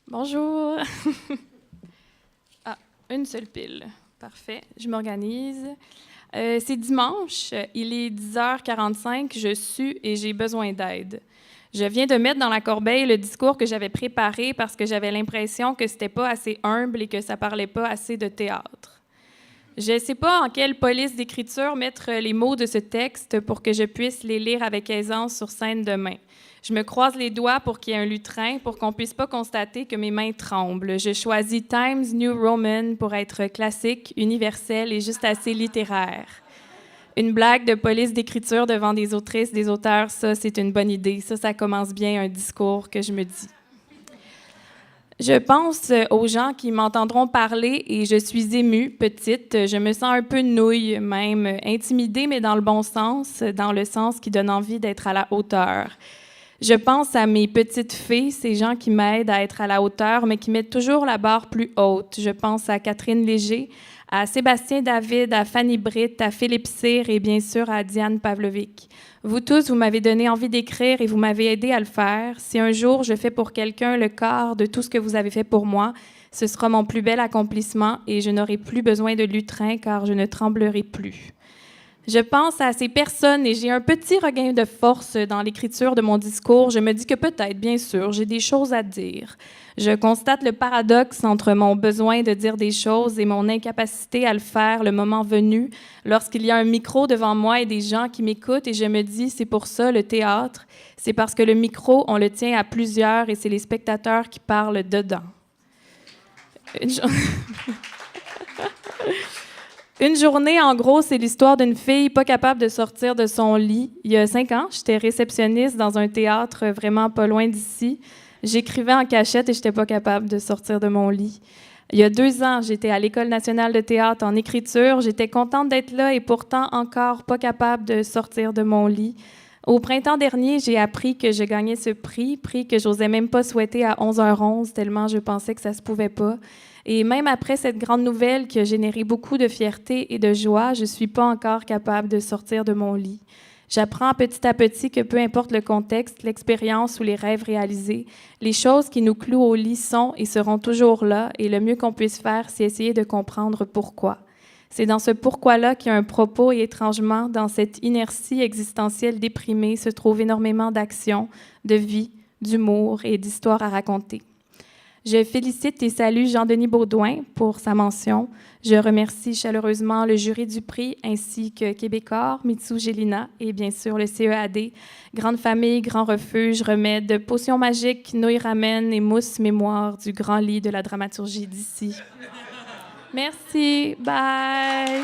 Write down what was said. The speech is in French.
Bonjour. Ah, une seule pile. Parfait. Je m'organise. C'est dimanche. Il est 10h45. Je sue et j'ai besoin d'aide. Je viens de mettre dans la corbeille le discours que j'avais préparé parce que j'avais l'impression que c'était pas assez humble et que ça parlait pas assez de théâtre. Je ne sais pas en quelle police d'écriture mettre les mots de ce texte pour que je puisse les lire avec aisance sur scène demain. Je me croise les doigts pour qu'il y ait un lutrin, pour qu'on ne puisse pas constater que mes mains tremblent. Je choisis Times New Roman pour être classique, universel et juste assez littéraire. Une blague de police d'écriture devant des autrices, des auteurs, ça, c'est une bonne idée. Ça commence bien un discours que je me dis. Je pense aux gens qui m'entendront parler et je suis émue, petite. Je me sens un peu nouille, même intimidée, mais dans le bon sens, dans le sens qui donne envie d'être à la hauteur. Je pense à mes petites fées, ces gens qui m'aident à être à la hauteur, mais qui mettent toujours la barre plus haute. Je pense à Catherine Léger, à Sébastien David, à Fanny Britt, à Philippe Cyr et bien sûr à Diane Pavlovic. Vous tous, vous m'avez donné envie d'écrire et vous m'avez aidé à le faire. Si un jour je fais pour quelqu'un le quart de tout ce que vous avez fait pour moi, ce sera mon plus bel accomplissement et je n'aurai plus besoin de lutrin car je ne tremblerai plus. Je pense à ces personnes et j'ai un petit regain de force dans l'écriture de mon discours. Je me dis que peut-être, bien sûr, j'ai des choses à dire. Je constate le paradoxe entre mon besoin de dire des choses et mon incapacité à le faire le moment venu, lorsqu'il y a un micro devant moi et des gens qui m'écoutent et je me dis, c'est pour ça le théâtre, c'est parce que le micro, on le tient à plusieurs et c'est les spectateurs qui parlent dedans. Une journée, en gros, c'est l'histoire d'une fille pas capable de sortir de son lit. Il y a 5 ans, j'étais réceptionniste dans un théâtre vraiment pas loin d'ici. J'écrivais en cachette et j'étais pas capable de sortir de mon lit. Il y a 2 ans, j'étais à l'École nationale de théâtre en écriture. J'étais contente d'être là et pourtant encore pas capable de sortir de mon lit. Au printemps dernier, j'ai appris que je gagnais ce prix que j'osais même pas souhaiter à 11h11 tellement je pensais que ça se pouvait pas. Et même après cette grande nouvelle qui a généré beaucoup de fierté et de joie, je ne suis pas encore capable de sortir de mon lit. J'apprends petit à petit que peu importe le contexte, l'expérience ou les rêves réalisés, les choses qui nous clouent au lit sont et seront toujours là, et le mieux qu'on puisse faire, c'est essayer de comprendre pourquoi. C'est dans ce pourquoi-là qu'il y a un propos et étrangement, dans cette inertie existentielle déprimée, se trouve énormément d'action, de vie, d'humour et d'histoire à raconter. Je félicite et salue Jean-Denis Baudouin pour sa mention. Je remercie chaleureusement le jury du prix ainsi que Québecor, Mitsou Gélina et bien sûr le CEAD, Grande Famille, Grand Refuge, Remède, Potions magiques, Nouilles ramen et Mousse mémoire du grand lit de la dramaturgie d'ici. Merci. Bye.